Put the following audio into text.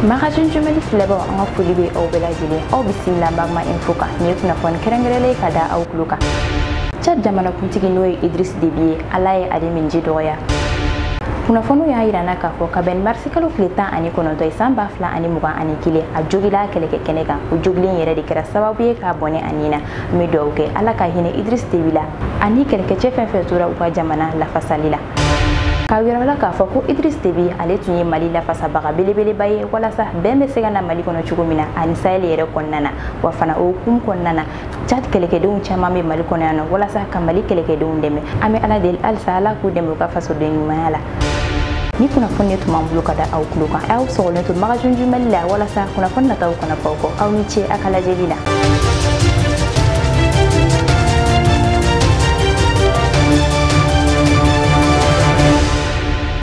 Magazine jumeli filɛbɔ an ka foli bɛ aw bɛɛ lajɛlen aw bisimila Magma Info kan ni kunnafoni kɛrɛnkɛrɛnlen ka da aw tulo kan. Chad jamanakuntigi n'o ye Idriss Déby ye Ala ye ale min ji dɔgɔya. Kunnafoniw y'a yirana k'a fɔ kabɛn marisi kalo tile 19 ye san 2021 a jogila kɛlɛkɛ kɛnɛ kan o jogilen yɛrɛ de kɛra sababu ye k'a bɔnɛ a nin na an bɛ dugawu kɛ Ala ka hinɛ Idriss Déby la ani kɛlɛkɛcɛ fɛn fɛn tora u ka jamana lafasali la. K'a yirala k'a fɔ ko Idriss Déby ale tun ye Mali lafasabaga belebeleba ye walasa bɛn bɛ se ka na Mali kɔnɔ cogo min na ani Sahel yɛrɛ kɔnɔna na wa fana o hukumu kɔnɔna na Chad kɛlɛkɛdenw caman bɛ Mali kɔnɔ yan nɔ walasa ka Mali kɛlɛkɛdenw dɛmɛ an bɛ Ala deli halisa Ala k'u dɛmɛ u ka fasoden ɲumanya la. Ni kunnafoni tun b'an bolo ka da aw tulo kan aw sɔgɔlen to Magazine jumeli la walasa kunnafoni nataw kana fɔ aw ni ce a ka lajɛli la.